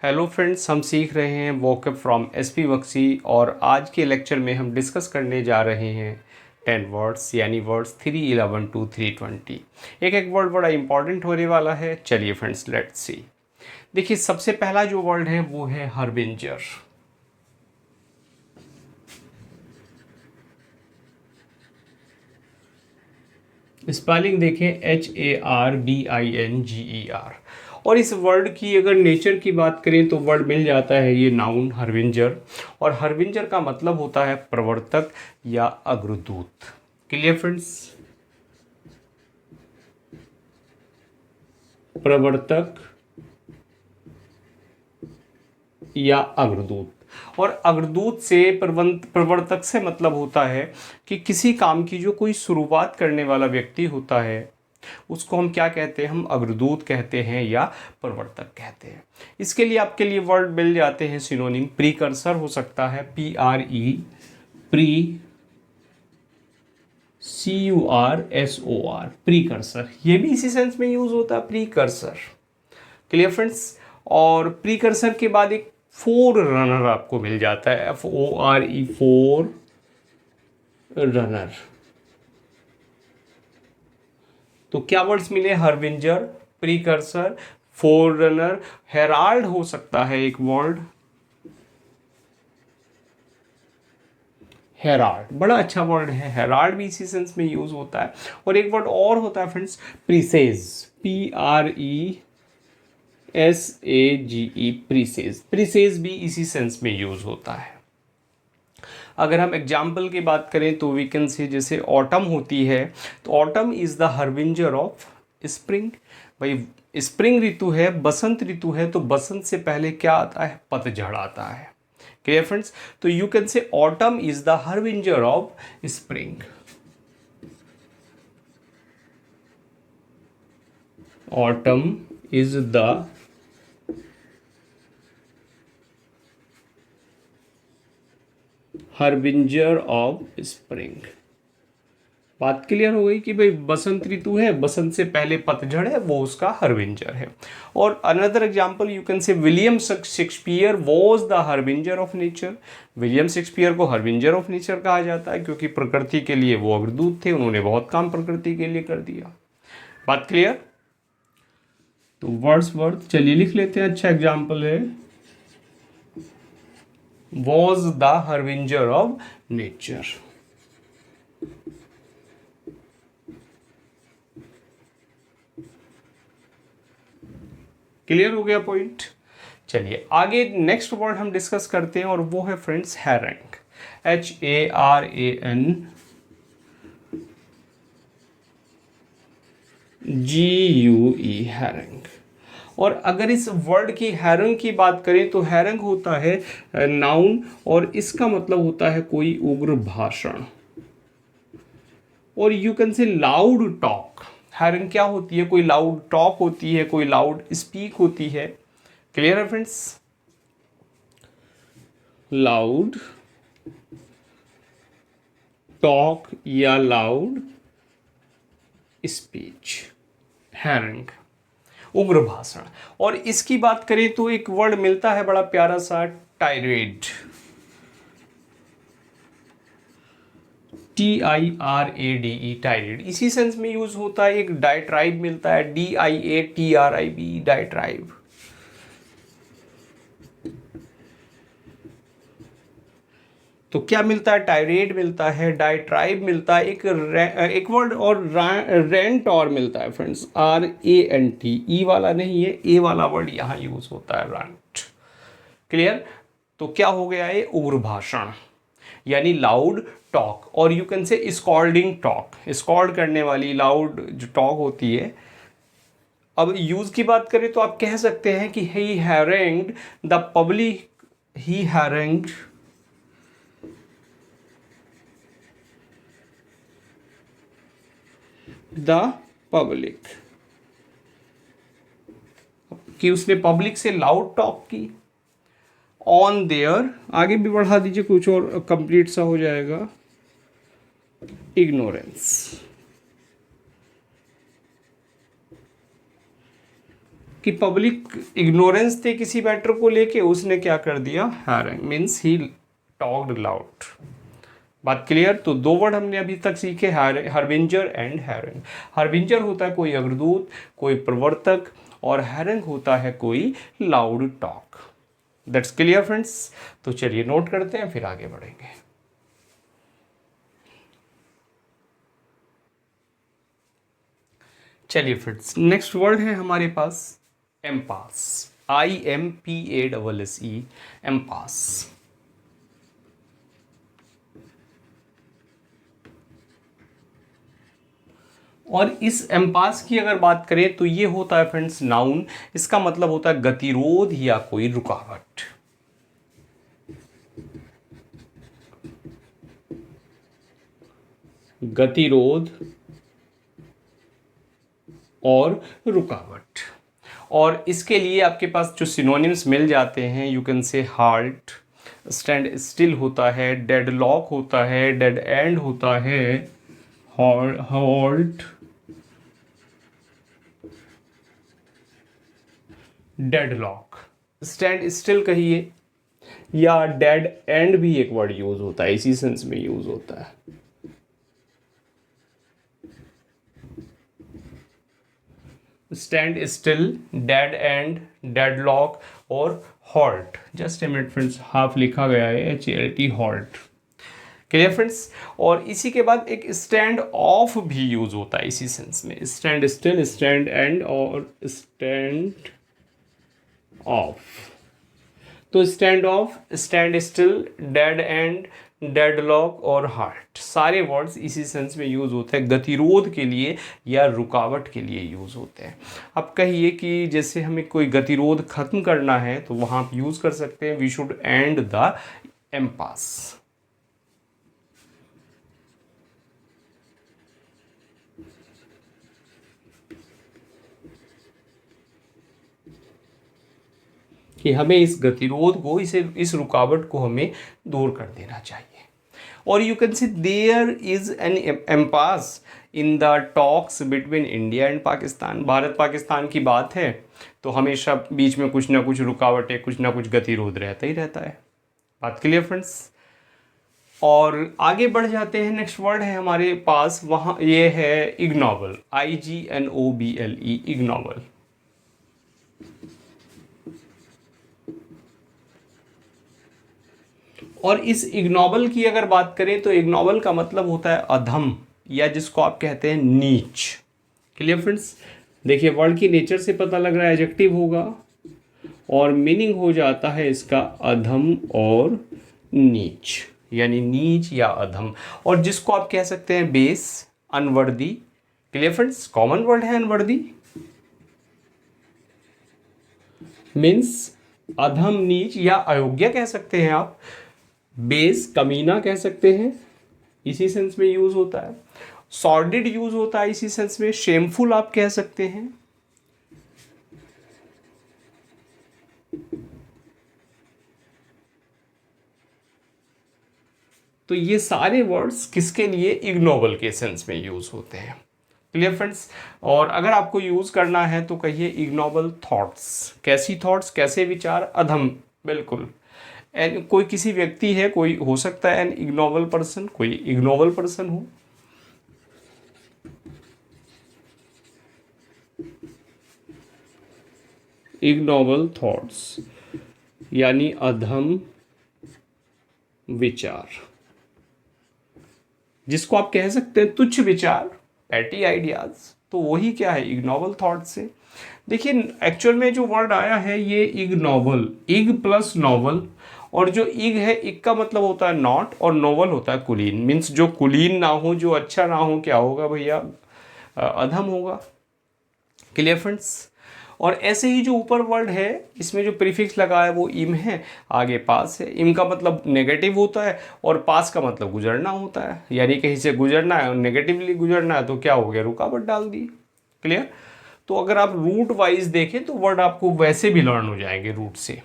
Hello friends, हम सीख रहे हैं वोकैब फ्रॉम एसपी बख्शी और आज के लेक्चर में हम डिस्कस करने जा रहे हैं 10 वर्ड्स यानी वर्ड्स 311 टू 320। एक एक वर्ड बड़ा इंपॉर्टेंट होने वाला है। चलिए फ्रेंड्स, लेट्स सी। देखिए, सबसे पहला जो वर्ड है वो है हार्बिंजर। स्पेलिंग देखें, HARBINGER। और इस वर्ड की अगर नेचर की बात करें तो वर्ड मिल जाता है ये नाउन हार्बिंजर, और हार्बिंजर का मतलब होता है प्रवर्तक या अग्रदूत। Clear friends? प्रवर्तक या अग्रदूत। और अग्रदूत से प्रवर्तक से मतलब होता है कि किसी काम की जो कोई शुरुआत करने वाला व्यक्ति होता है उसको हम क्या कहते हैं? हम अग्रदूत कहते हैं या प्रवर्तक कहते हैं। इसके लिए आपके लिए वर्ड मिल जाते हैं सिनोनिम। प्रीकर्सर हो सकता है, प्री CURSOR, प्रीकर्सर। ये भी इसी सेंस में यूज होता है, प्रीकर्सर। Clear friends? और प्रीकर्सर के बाद एक फोर रनर आपको मिल जाता है, FORE, फोर रनर। तो क्या वर्ड्स मिले? Harbinger, precursor, four runner, Herald हो सकता है एक वर्ड। हेराल्ड बड़ा अच्छा वर्ड है, हेराल्ड भी इसी सेंस में यूज होता है। और एक वर्ड और होता है फ्रेंड्स, प्रीसेज, PRESAGE, प्रीसेज। प्रीसेज भी इसी सेंस में यूज होता है। अगर हम एग्जाम्पल की बात करें तो वी कैन से, जैसे ऑटम होती है तो autumn is the harbinger of spring. भाई, स्प्रिंग ऋतु है, बसंत ऋतु है, तो बसंत से पहले क्या आता है? पतझड़ आता है। Clear friends? तो you can say autumn is the harbinger of spring. Autumn is the harbinger of spring. बात क्लियर हो गई कि भाई बसंत ऋतु है, बसंत से पहले पतझड़ है, वो उसका हार्बिंजर है। और अनदर एग्जांपल यू कैन से William Shakespeare was the harbinger of nature. William Shakespeare को हार्बिंजर ऑफ नेचर कहा जाता है क्योंकि प्रकृति के लिए वो अग्रदूत थे, उन्होंने बहुत काम प्रकृति के लिए कर दिया। बात क्लियर? तो वर्ड्सवर्थ, चलिए लिख लेते हैं। अच्छा एग्जाम्पल है, was the harbinger of nature। Clear हो गया पॉइंट? चलिए आगे नेक्स्ट वर्ड हम डिस्कस करते हैं और वो है फ्रेंड्स हैरंग। HARANGGUE, हैरंग। और अगर इस वर्ड की हैरंग की बात करें तो हैरंग होता है नाउन, और इसका मतलब होता है कोई उग्र भाषण। और you can say loud talk. Harangue क्या होती है? कोई लाउड टॉक होती है, कोई लाउड स्पीक होती है। क्लियर है फ्रेंड्स? लाउड टॉक या लाउड स्पीच, हैरंग, उग्र भाषण। और इसकी बात करें तो एक वर्ड मिलता है बड़ा प्यारा सा, टायरेड, TIRADE, टायरेड। इसी सेंस में यूज होता है। एक डायट्राइब मिलता है, DIATRIB, डायट्राइब। तो क्या मिलता है? टायरेड मिलता है, डायट्राइब मिलता है, एक वर्ड और रेंट और मिलता है फ्रेंड्स, RANT। ई वाला नहीं है, ए वाला वर्ड यहां यूज होता है, रेंट। क्लियर? तो क्या हो गया? ये उग्र भाषण यानी लाउड टॉक। और यू कैन से स्कॉल्डिंग टॉक, स्कॉल्ड करने वाली लाउड जो टॉक होती है। अब यूज की बात करें तो आप कह सकते हैं कि he harangued the public, he harangued the public, कि उसने पब्लिक से लाउड टॉक की। ऑन देयर, आगे भी बढ़ा दीजिए कुछ और कंप्लीट सा हो जाएगा, इग्नोरेंस। कि पब्लिक इग्नोरेंस थे किसी मैटर को लेके, उसने क्या कर दिया, herring means he talked loud. बात क्लियर। तो दो वर्ड हमने अभी तक सीखे, हार्बिंजर एंड हैरिंग। हार्बिंजर होता है कोई अग्रदूत, कोई प्रवर्तक, और हैरिंग होता है कोई loud talk. That's clear friends. तो चलिए नोट करते हैं फिर आगे बढ़ेंगे। चलिए फ्रेंड्स, नेक्स्ट वर्ड है हमारे पास एम्पास। IMPASSE, impasse. और इस एम्पास की अगर बात करें तो ये होता है फ्रेंड्स नाउन। इसका मतलब होता है गतिरोध या कोई रुकावट। गतिरोध और रुकावट। और इसके लिए आपके पास जो सिनोनिम्स मिल जाते हैं, यू कैन से हाल्ट, स्टैंड स्टिल होता है, डेड लॉक होता है, डेड एंड होता है, हॉल्ट, डेडलॉक। स्टैंड स्टिल कहिए या डेड एंड भी एक वर्ड यूज होता है, इसी सेंस में यूज होता है। Stand still, dead end, deadlock और halt. Just a minute friends, half लिखा गया है HALT, हॉल्ट। Clear friends. और इसी के बाद एक स्टैंड ऑफ भी यूज होता है इसी सेंस में, स्टैंड स्टिल, स्टैंड एंड और स्टैंड ऑफ। तो stand of, stand still, dead end, deadlock और हार्ट, सारे वर्ड्स इसी सेंस में यूज होते हैं, गतिरोध के लिए या रुकावट के लिए यूज होते हैं। अब कहिए कि जैसे हमें कोई गतिरोध खत्म करना है तो वहां आप यूज कर सकते हैं, we should and the impasse. कि हमें इस गतिरोध को, इस रुकावट को हमें दूर कर देना चाहिए। और you can see there is an impasse in the talks between India and Pakistan. Bharat Pakistan की बात है तो हमेशा बीच में कुछ ना कुछ रुकावटें, कुछ ना कुछ गतिरोध रहता ही रहता है। बात क्लियर फ्रेंड्स। और आगे बढ़ जाते हैं, नेक्स्ट वर्ड है हमारे पास, वहाँ ये है इग्नोबल, IGNOBLE, इग्नोबल। और इस इग्नोबल की अगर बात करें तो इग्नोबल का मतलब होता है अधम, या जिसको आप कहते हैं नीच। Clear friends. देखिए वर्ड की नेचर से पता लग रहा है एडजेक्टिव होगा और मीनिंग हो जाता है इसका अधम और नीच, यानी नीच या अधम। और जिसको आप कह सकते हैं base, unworthy. Clear friends. Common word है अनवर्दी, मीन्स अधम, नीच या अयोग्य कह सकते हैं आप। बेस, कमीना कह सकते हैं, इसी सेंस में यूज होता है। सॉर्डिड यूज होता है इसी सेंस में। शेमफुल आप कह सकते हैं। तो ये सारे वर्ड्स किसके लिए, इग्नोबल के सेंस में यूज होते हैं। Clear friends. और अगर आपको यूज करना है तो कहिए इग्नोबल थॉट्स। कैसी थॉट्स, कैसे विचार, अधम, बिल्कुल। एंड कोई किसी व्यक्ति है, कोई हो सकता है एन इग्नोबल पर्सन, कोई इग्नोबल पर्सन हो। इग्नोबल थॉट्स यानी अधम विचार, जिसको आप कह सकते हैं तुच्छ विचार, पैटी आइडियाज। तो वही क्या है, इग्नोबल थॉट से। देखिए एक्चुअल में जो वर्ड आया है ये इग्नोबल, इग प्लस नोबल। और जो इग है, इग का मतलब होता है नॉट और नोबल होता है कुलीन। मीन्स जो कुलीन ना हो, जो अच्छा ना हो, क्या होगा भैया, अधम होगा। Clear friends. और ऐसे ही जो ऊपर वर्ड है इसमें जो प्रीफिक्स लगा है वो इम है, आगे पास है। इम का मतलब नेगेटिव होता है और पास का मतलब गुजरना होता है, यानी कहीं से गुजरना है और नेगेटिवली गुजरना है तो क्या हो गया, रुकावट डाल दी। क्लियर। तो अगर आप रूट वाइज देखें तो वर्ड आपको वैसे भी लर्न हो जाएंगे रूट से।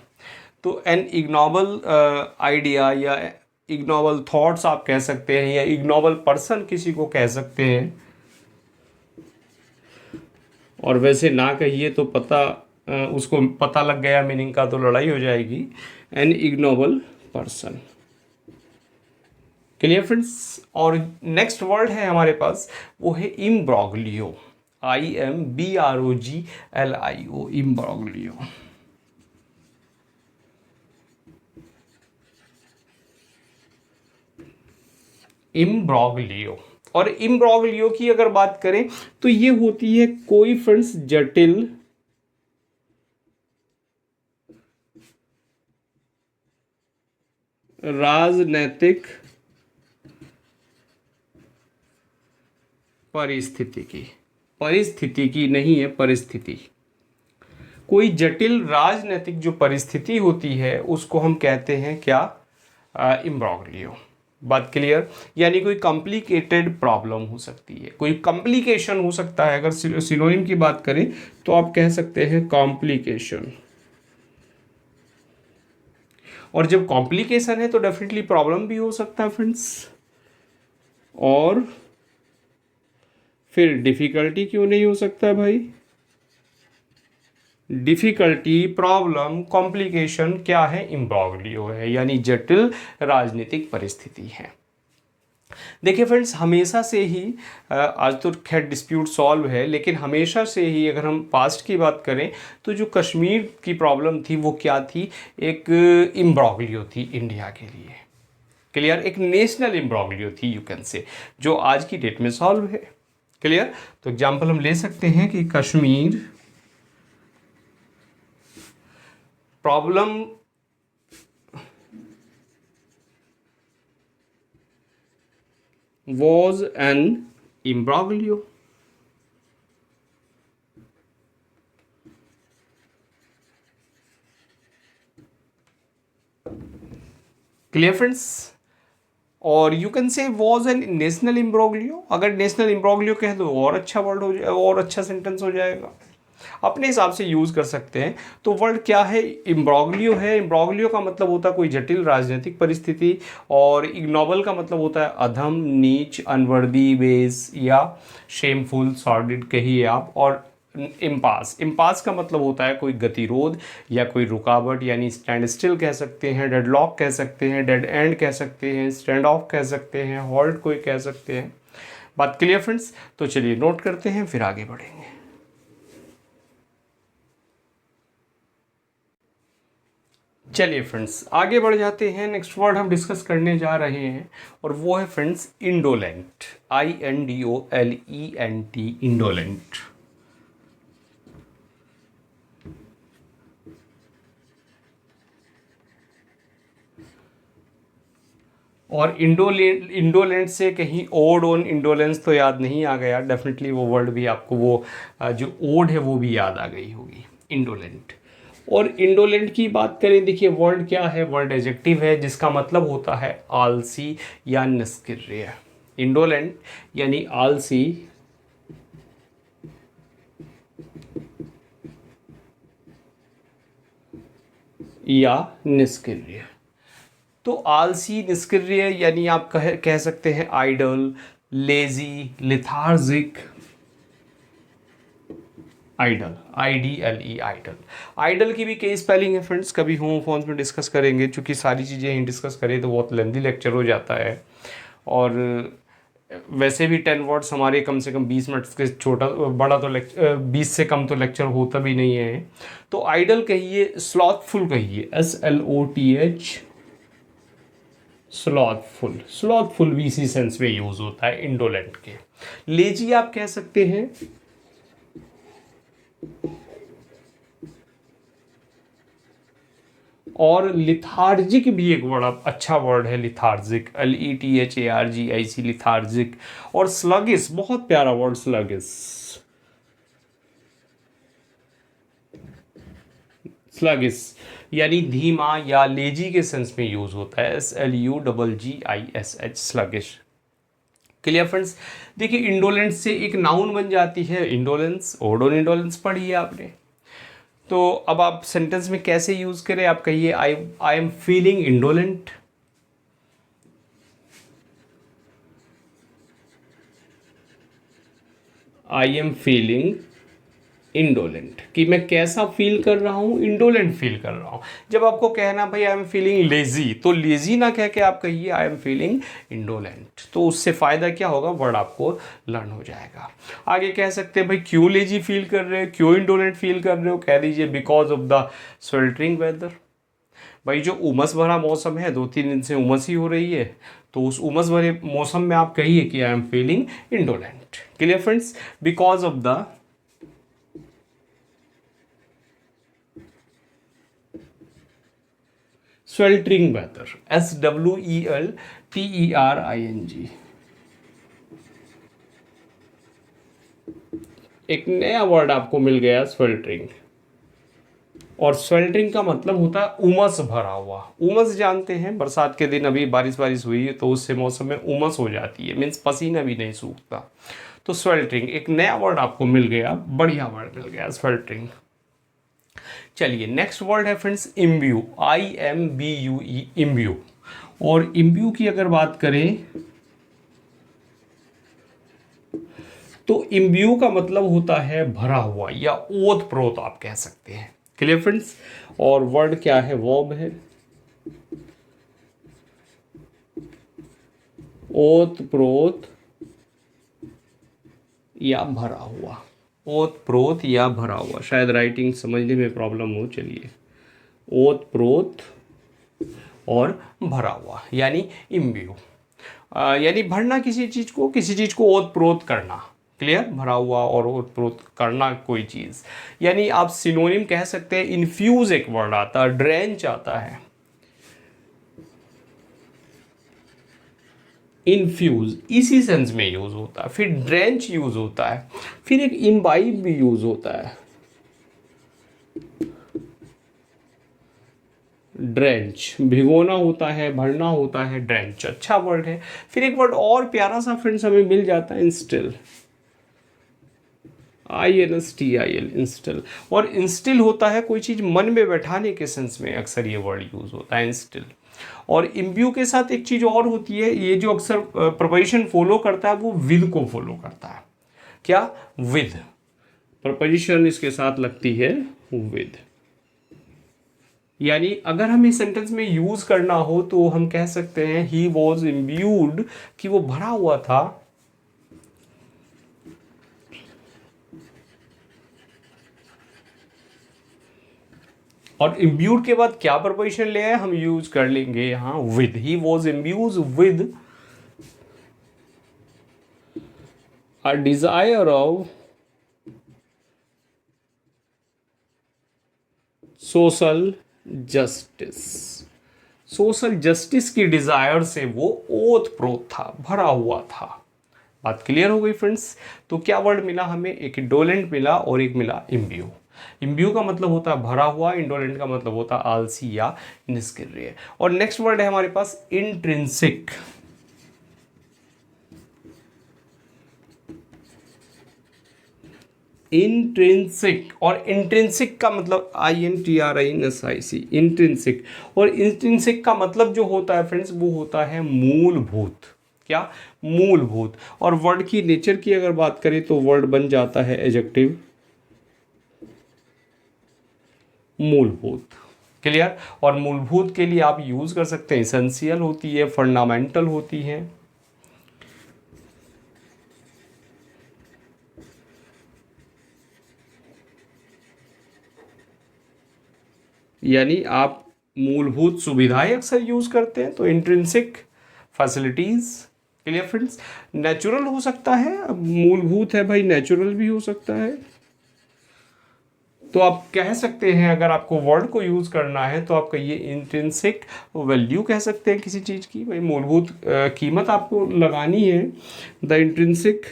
तो एन इग्नोबल आइडिया या इग्नोबल थॉट्स आप कह सकते हैं, या इग्नोबल पर्सन किसी को कह सकते हैं। और वैसे ना कहिए तो पता उसको पता लग गया मीनिंग का तो लड़ाई हो जाएगी। An ignoble person. Clear friends. और नेक्स्ट वर्ड है हमारे पास, वो है इम्ब्रोग्लियो। IMBROGLIO, इम्ब्रोग्लियो। इम्ब्रोग्लियो। और इम्ब्रोग्लियो की अगर बात करें तो ये होती है कोई फ्रेंड्स जटिल राजनैतिक परिस्थिति की नहीं है, परिस्थिति। कोई जटिल राजनीतिक जो परिस्थिति होती है उसको हम कहते हैं क्या, इम्ब्रोग्लियो। बात क्लियर। यानी कोई कॉम्प्लिकेटेड प्रॉब्लम हो सकती है, कोई कॉम्प्लिकेशन हो सकता है। अगर सिनोनिम की बात करें तो आप कह सकते हैं कॉम्प्लिकेशन। और जब कॉम्प्लिकेशन है तो डेफिनेटली प्रॉब्लम भी हो सकता है फ्रेंड्स। और फिर डिफिकल्टी क्यों नहीं हो सकता है भाई? डिफिकल्टी, प्रॉब्लम, कॉम्प्लिकेशन क्या है? इम्ब्रोग्लियो है, यानी जटिल राजनीतिक परिस्थिति है। देखिए फ्रेंड्स, हमेशा से ही आज तो खैर डिस्प्यूट सॉल्व है, लेकिन हमेशा से ही अगर हम पास्ट की बात करें तो जो कश्मीर की प्रॉब्लम थी वो क्या थी, एक इम्ब्रोग्लियो थी इंडिया के लिए। क्लियर, एक नेशनल इम्ब्रोग्लियो थी यू कैन से, जो आज की डेट में सॉल्व है। क्लियर। तो एग्जाम्पल हम ले सकते हैं कि Kashmir problem was an imbroglio। Clear friends. और you can say was an national imbroglio. अगर नेशनल इम्ब्रोग्लियो कह दो और अच्छा वर्ड हो जाए, और अच्छा सेंटेंस हो जाएगा, अपने हिसाब से यूज़ कर सकते हैं। तो वर्ड क्या है? इम्ब्रोग्लियो है। इम्ब्रोग्लियो का मतलब होता है कोई जटिल राजनीतिक परिस्थिति, और इग्नोबल का मतलब होता है अधम, नीच, अनवर्दी, बेस या शेमफुल, सॉर्डिड कहिए आप। और इम्पास का मतलब होता है कोई गतिरोध या कोई रुकावट, यानी स्टैंड स्टिल कह सकते हैं, डेडलॉक कह सकते हैं, डेड एंड कह सकते हैं, स्टैंड ऑफ कह सकते हैं, हॉल्ट कोई कह सकते हैं। बात क्लियर फ्रेंड्स। तो चलिए नोट करते हैं, फिर आगे बढ़ेंगे। चलिए फ्रेंड्स आगे बढ़ जाते हैं। नेक्स्ट वर्ड हम डिस्कस करने जा रहे हैं और वो है फ्रेंड्स इंडोलेंट। INDOLENT, indolent. और इंडोलेंट से कहीं ओड ऑन इंडोलेंस तो याद नहीं आ गया, डेफिनेटली वो वर्ड भी आपको, वो जो ओड है वो भी याद आ गई होगी, इंडोलेंट। और इंडोलेंट की बात करें, देखिए वर्ड क्या है, वर्ड एडजेक्टिव है जिसका मतलब होता है आलसी या निष्क्रिय। इंडोलेंट यानी आलसी या निष्क्रिय। तो आलसी, निष्क्रिय यानी आप कह सकते हैं idle, lazy, lethargic. Idle, IDLE, idle. Idle की भी कई स्पेलिंग है फ्रेंड्स, कभी होम फोन में डिस्कस करेंगे, क्योंकि सारी चीज़ें ही डिस्कस करें तो बहुत लेंदी लेक्चर हो जाता है। और वैसे भी 10 वर्ड्स हमारे कम से कम 20 मिनट के, छोटा बड़ा तो 20 से कम तो लेक्चर होता भी नहीं है। तो आइडल कहिए, स्लॉथफुल कहिए, SLOTH, स्लॉथफुल। स्लॉथफुल भी इसी सेंस में यूज होता है इंडोलेंट के। लेजी आप कह सकते हैं, और लिथार्जिक भी एक बड़ा अच्छा वर्ड है, लिथार्जिक, LETHARGIC, लिथार्जिक। और स्लगिस, बहुत प्यारा वर्ड स्लगिस। स्लगिस यानी धीमा या लेजी के सेंस में यूज होता है, SLUGGISH, स्लगिश। Clear friends. देखिए इंडोलेंस से एक नाउन बन जाती है इंडोलेंस। ओडोन इंडोलेंस पढ़ी है आपने, तो अब आप सेंटेंस में कैसे यूज करें? आप कहिए आई am feeling indolent. I am feeling indolent, कि मैं कैसा फील कर रहा हूँ, इंडोलेंट फील कर रहा हूँ। जब आपको कहना भाई आई एम फीलिंग लेजी, तो लेजी ना कह के आप कहिए आई एम फीलिंग इंडोलेंट, तो उससे फ़ायदा क्या होगा, वर्ड आपको लर्न हो जाएगा। आगे कह सकते हैं भाई क्यों लेजी फील कर रहे हो, क्यों इंडोलेंट फील कर रहे हो, कह दीजिए because of the sweltering weather. भाई जो उमस भरा मौसम है, 2-3 दिन से उमस ही हो रही है, तो उस उमस भरे मौसम में आप कहिए कि I am feeling indolent. Clear friends, because of the sweltering weather, SWELTERING। एक नया वर्ड आपको मिल गया, स्वेल्टरिंग। और स्वेल्टरिंग का मतलब होता है उमस भरा हुआ। उमस जानते हैं, बरसात के दिन अभी बारिश हुई है तो उससे मौसम में उमस हो जाती है, मीन्स पसीना भी नहीं सूखता। तो स्वेल्टरिंग एक नया वर्ड आपको मिल गया, बढ़िया वर्ड मिल गया स्वेल्टरिंग। चलिए नेक्स्ट वर्ड है फ्रेंड्स इम्ब्यू, IMBUE, इम्ब्यू। और इम्ब्यू की अगर बात करें तो इम्ब्यू का मतलब होता है भरा हुआ या ओत प्रोत आप कह सकते हैं। क्लियर फ्रेंड्स, और वर्ड क्या है, वर्ब है, ओत प्रोत या भरा हुआ, ओत प्रोत या भरा हुआ। शायद राइटिंग समझने में प्रॉब्लम हो, चलिए ओत प्रोत और भरा हुआ यानी इम्ब्यू, यानी भरना किसी चीज़ को ओत प्रोत करना। क्लियर, भरा हुआ और ओत प्रोत करना कोई चीज़, यानी आप सिनोनिम कह सकते हैं। इन्फ्यूज एक वर्ड आता है, ड्रेंच आता है, इन्फ्यूज इसी सेंस में यूज होता है, फिर ड्रेंच यूज होता है, फिर एक इम्बाइब भी यूज होता है, ड्रेंच भिगोना होता है, भरना होता है, ड्रेंच अच्छा वर्ड है। फिर एक वर्ड और प्यारा सा फ्रेंड्स हमें मिल जाता है, इंस्टिल, INSTIL, इंस्टिल। और इंस्टिल होता है कोई चीज़ मन में बैठाने के सेंस में अक्सर ये वर्ड यूज होता है, इंस्टिल। और इम्ब्यू के साथ एक चीज़ और होती है, ये जो अक्सर प्रपोजिशन फॉलो करता है वो विद को फॉलो करता है। क्या, विद, प्रपोजिशन इसके साथ लगती है विद। यानी अगर हमें सेंटेंस में यूज करना हो तो हम कह सकते हैं ही वॉज इम्ब्यूड, कि वो भरा हुआ था और इम्ब्यूड के बाद क्या प्रपोजिशन ले आए, हम यूज कर लेंगे यहां with. He was imbued with a desire of social justice, social justice की डिजायर से वो ओत प्रोत था, भरा हुआ था। बात क्लियर हो गई फ्रेंड्स। तो क्या वर्ड मिला हमें, एक इंडोलेंट मिला और एक मिला इम्ब्यू। इम्ब्यू का मतलब होता है भरा हुआ, इंडोलेंट का मतलब होता है आलसी या निष्क्रिय। और नेक्स्ट वर्ड है हमारे पास इंट्रिंसिक। इंट्रिंसिक, और इंट्रिंसिक का मतलब INTRINSIC, इंट्रिंसिक। और इंट्रिंसिक का मतलब जो होता है फ्रेंड्स वो होता है मूलभूत। क्या, मूलभूत। और वर्ड की नेचर की अगर बात करें तो वर्ड बन जाता है एडजेक्टिव, मूलभूत। क्लियर, और मूलभूत के लिए आप यूज कर सकते हैं एसेंशियल होती है, फंडामेंटल होती है। यानी आप मूलभूत सुविधाएं अक्सर यूज करते हैं, तो intrinsic facilities. Clear friends, natural हो सकता है, अब मूलभूत है भाई, नेचुरल भी हो सकता है। तो आप कह सकते हैं अगर आपको वर्ड को यूज करना है तो आप कहिए इंट्रिंसिक वैल्यू कह सकते हैं किसी चीज की, भाई मूलभूत कीमत आपको लगानी है। The intrinsic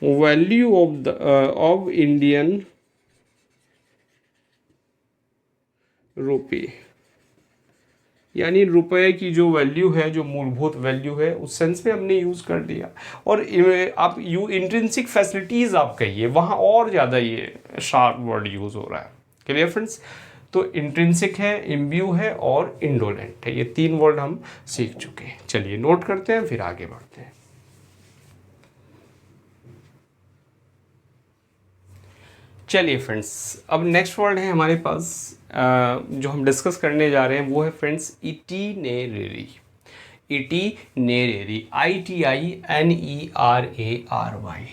value of Indian रुपये, यानी रुपए की जो वैल्यू है, जो मूलभूत वैल्यू है, उस सेंस में हमने यूज़ कर दिया। और आप इंट्रिंसिक फैसिलिटीज़ आप कहिए, वहाँ और ज़्यादा ये शार्प वर्ड यूज़ हो रहा है। क्लियर फ्रेंड्स, तो इंट्रिंसिक है, इम्ब्यू है और इंडोलेंट है। ये 3 वर्ड हम सीख चुके हैं। चलिए नोट करते हैं, फिर आगे बढ़ते हैं। चलिए फ्रेंड्स, अब नेक्स्ट वर्ड है हमारे पास जो हम डिस्कस करने जा रहे हैं वो है फ्रेंड्स इटिनेरेरी। इटिनेरेरी, ITINERARY।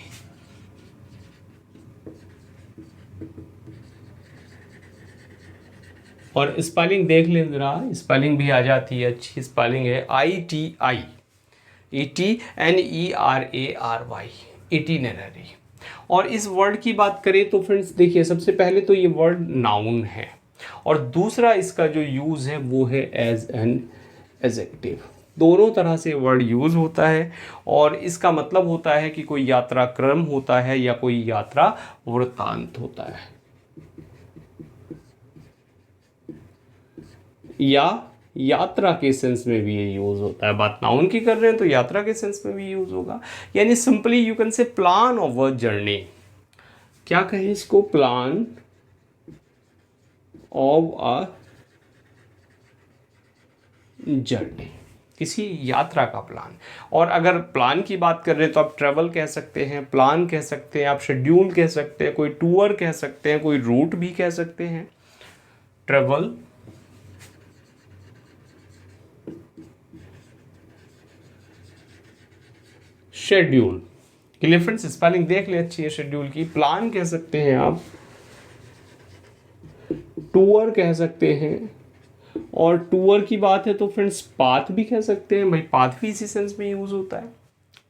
और स्पेलिंग देख लें ज़रा, स्पेलिंग भी आ जाती है, अच्छी स्पेलिंग है, ITIETNERARY, इटिनेररी। और इस वर्ड की बात करें तो फ्रेंड्स देखिए, सबसे पहले तो ये वर्ड नाउन है और दूसरा इसका जो यूज़ है वो है एज एन एडजेक्टिव। दोनों तरह से वर्ड यूज़ होता है और इसका मतलब होता है कि कोई यात्रा क्रम होता है या कोई यात्रा वृत्तांत होता है, या यात्रा के सेंस में भी ये यूज़ होता है। बात नाउन की कर रहे हैं तो यात्रा के सेंस में भी यूज़ होगा। यानी सिंपली यू कैन से प्लान ऑफ अ जर्नी। क्या कहें इसको? प्लान ऑफ अ जर्नी, किसी यात्रा का प्लान। और अगर प्लान की बात कर रहे हैं तो आप ट्रैवल कह सकते हैं, प्लान कह सकते हैं, आप शेड्यूल कह सकते हैं, कोई टूर कह सकते हैं, कोई रूट भी कह सकते हैं। Travel, schedule. Clear friends, spelling देख ले अच्छी है शेड्यूल की। प्लान कह सकते हैं आप, टूर कह सकते हैं, और टूर की बात है तो फ्रेंड्स पाथ भी कह सकते हैं, भाई पाथ भी इसी सेंस में यूज होता है।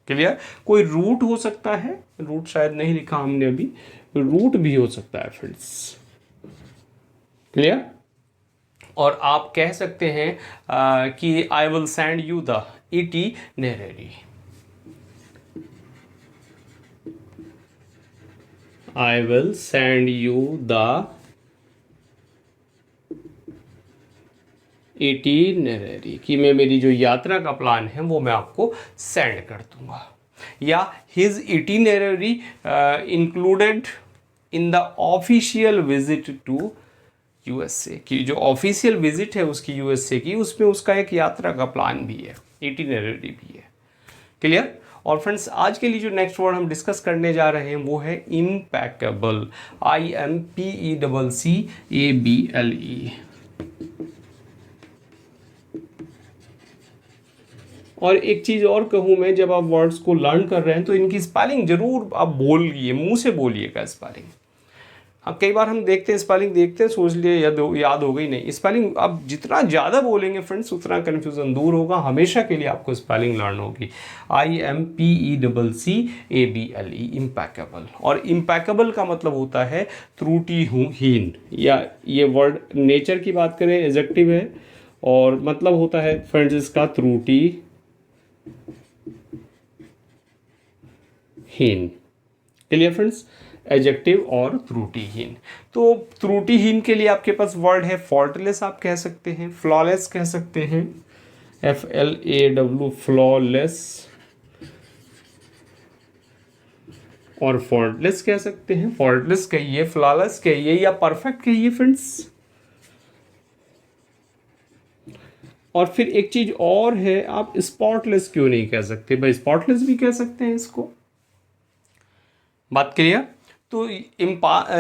क्लियर? कोई रूट हो सकता है, रूट शायद नहीं लिखा हमने अभी, रूट भी हो सकता है फ्रेंड्स। क्लियर? और आप कह सकते हैं कि I will send you the itinerary. I will send you the itinerary, कि मैं मेरी जो यात्रा का प्लान है वो मैं आपको सेंड कर दूंगा। या his itinerary included in the official visit to USA, कि जो ऑफिशियल विजिट है उसकी USA की, उसमें उसका एक यात्रा का प्लान भी है, इटिनरी भी है। क्लियर? और फ्रेंड्स आज के लिए जो नेक्स्ट वर्ड हम डिस्कस करने जा रहे हैं वो है इम्पैकेबल। IMPECCABLE। और एक चीज़ और कहूँ मैं, जब आप वर्ड्स को लर्न कर रहे हैं तो इनकी स्पेलिंग जरूर आप बोलिए, मुंह से बोलिएगा स्पेलिंग। अब कई बार हम देखते हैं स्पेलिंग देखते हैं, सोच लिए याद हो गई, नहीं। स्पेलिंग आप जितना ज़्यादा बोलेंगे फ्रेंड्स उतना कन्फ्यूज़न दूर होगा, हमेशा के लिए आपको स्पेलिंग लर्न होगी। IMPECCABLE, impeccable. और इम्पैकेबल का मतलब होता है त्रुटिहीन, या ये वर्ड नेचर की बात करें एडजेक्टिव है और मतलब होता है फ्रेंड्स इसका त्रुटिहीन। Clear friends? एडजेक्टिव और त्रुटिहीन। तो त्रुटिहीन के लिए आपके पास वर्ड है फॉल्टलेस, आप कह सकते हैं, फ्लॉलेस कह सकते हैं, FLAW, फ्लॉलेस, और फॉल्टलेस कह सकते हैं। फॉल्टलेस कहिए, फ्लॉलेस कहिए, या परफेक्ट कहिए फ्रेंड्स। और फिर एक चीज और है, आप स्पॉटलेस क्यों नहीं कह सकते? भाई स्पॉटलेस भी कह सकते हैं इसको। बात क्लियर? तो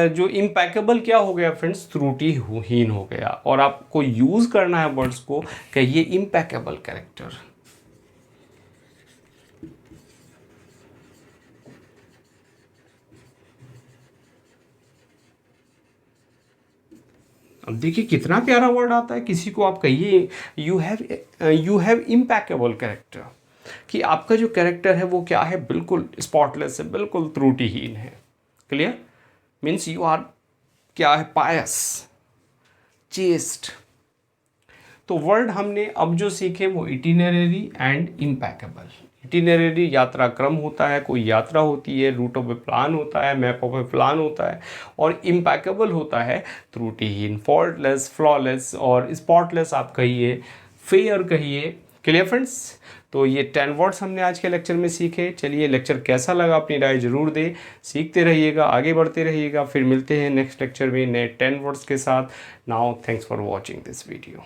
जो इम्पैकेबल क्या हो गया फ्रेंड्स? त्रुटिहीन हो गया। और आपको यूज करना है वर्ड्स को, कहिए इम्पैकेबल कैरेक्टर। अब देखिए कितना प्यारा वर्ड आता है। किसी को आप कहिए यू हैव इम्पैकेबल कैरेक्टर, कि आपका जो कैरेक्टर है वो क्या है? बिल्कुल स्पॉटलेस है, बिल्कुल त्रुटिहीन है। क्लियर? मीन्स यू आर क्या है? पायस, चेस्ट। तो वर्ड हमने अब जो सीखे वो इटिनरी एंड इम्पैकेबल। इटिनरी यात्रा क्रम होता है, कोई यात्रा होती है, रूट ऑफ ए प्लान होता है, मैप ऑफ ए प्लान होता है। और इम्पैकेबल होता है त्रुटिहीन, फॉल्टलेस, फ्लॉलेस और स्पॉटलेस आप कहिए, फेयर कहिए, क्लियर फ्रेंड्स। तो ये 10 वर्ड्स हमने आज के लेक्चर में सीखे। चलिए लेक्चर कैसा लगा अपनी राय ज़रूर दें, सीखते रहिएगा, आगे बढ़ते रहिएगा। फिर मिलते हैं नेक्स्ट लेक्चर में नए 10 वर्ड्स के साथ। Now thanks for watching this video.